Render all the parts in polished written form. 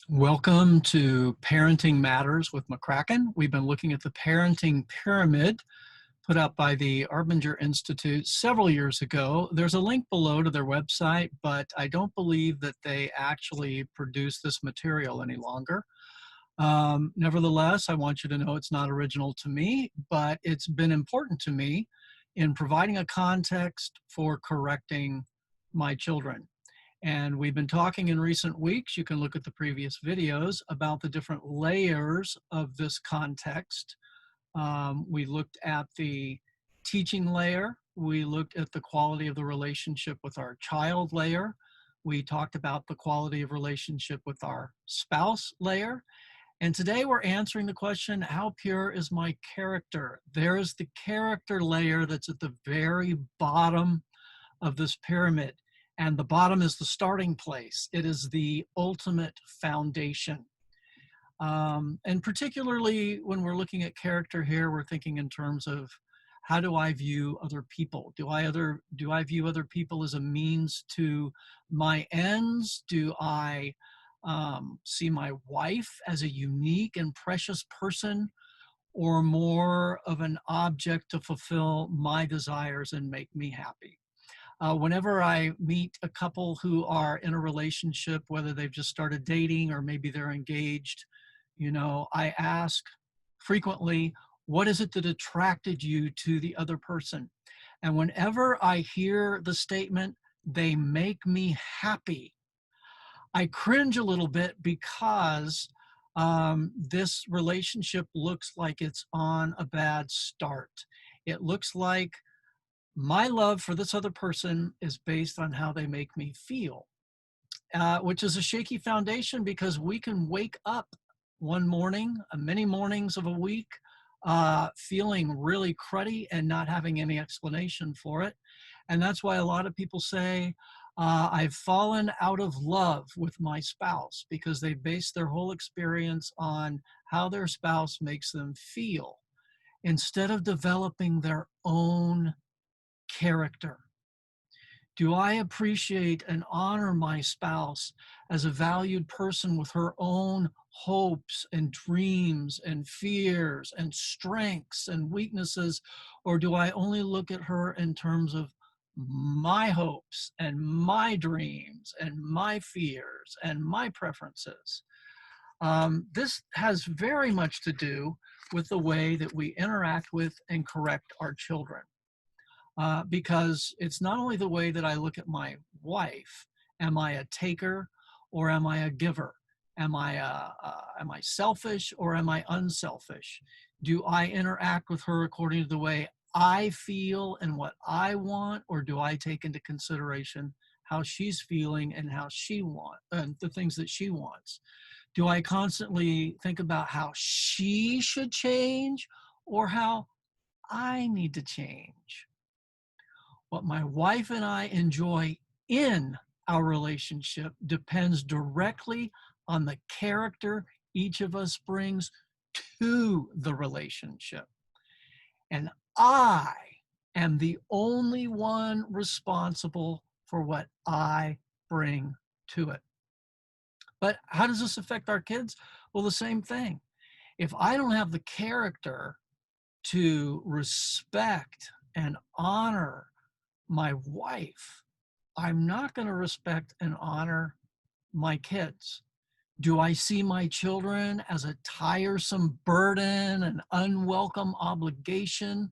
Welcome to Parenting Matters with McCracken. We've been looking at the parenting pyramid put out by the Arbinger Institute several years ago. There's a link below to their website, but I don't believe that they actually produce this material any longer. Nevertheless, I want you to know it's not original to me, but it's been important to me in providing a context for correcting my children. And we've been talking in recent weeks, you can look at the previous videos, about the different layers of this context. We looked at the teaching layer. We looked at the quality of the relationship with our child layer. We talked about the quality of relationship with our spouse layer. And today we're answering the question, how pure is my character? There's the character layer that's at the very bottom of this pyramid. And the bottom is the starting place. It is the ultimate foundation. And particularly when we're looking at character here, we're thinking in terms of how do I view other people? Do I view other people as a means to my ends? Do I see my wife as a unique and precious person, or more of an object to fulfill my desires and make me happy? Whenever I meet a couple who are in a relationship, whether they've just started dating or maybe they're engaged, I ask frequently, what is it that attracted you to the other person? And whenever I hear the statement, they make me happy, I cringe a little bit because this relationship looks like it's on a bad start. It looks like my love for this other person is based on how they make me feel, which is a shaky foundation because we can wake up one morning, many mornings of a week, feeling really cruddy and not having any explanation for it. And that's why a lot of people say, I've fallen out of love with my spouse, because they base their whole experience on how their spouse makes them feel instead of developing their own character. Do I appreciate and honor my spouse as a valued person with her own hopes and dreams and fears and strengths and weaknesses? Or do I only look at her in terms of my hopes and my dreams and my fears and my preferences? This has very much to do with the way that we interact with and correct our children. Because it's not only the way that I look at my wife. Am I a taker or am I a giver? Am I selfish or am I unselfish? Do I interact with her according to the way I feel and what I want, or do I take into consideration how she's feeling and how she wants and the things that she wants? Do I constantly think about how she should change or how I need to change? What my wife and I enjoy in our relationship depends directly on the character each of us brings to the relationship. And I am the only one responsible for what I bring to it. But how does this affect our kids? Well, the same thing. If I don't have the character to respect and honor my wife, I'm not going to respect and honor my kids. Do I see my children as a tiresome burden, an unwelcome obligation?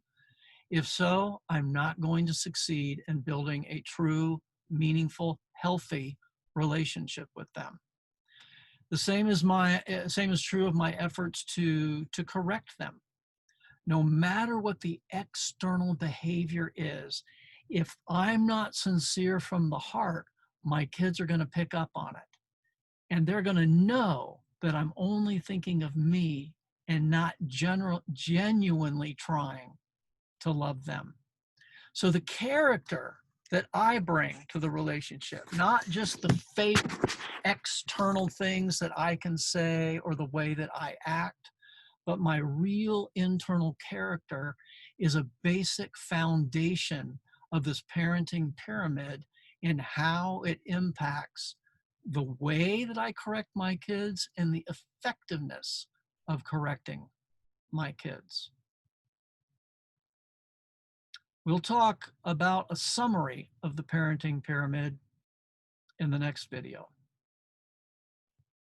If so, I'm not going to succeed in building a true, meaningful, healthy relationship with them. The same is true of my efforts to correct them. No matter what the external behavior is, if I'm not sincere from the heart, my kids are going to pick up on it. And they're going to know that I'm only thinking of me and not genuinely trying to love them. So the character that I bring to the relationship, not just the fake external things that I can say or the way that I act, but my real internal character is a basic foundation of this parenting pyramid in how it impacts the way that I correct my kids, and the effectiveness of correcting my kids. We'll talk about a summary of the parenting pyramid in the next video.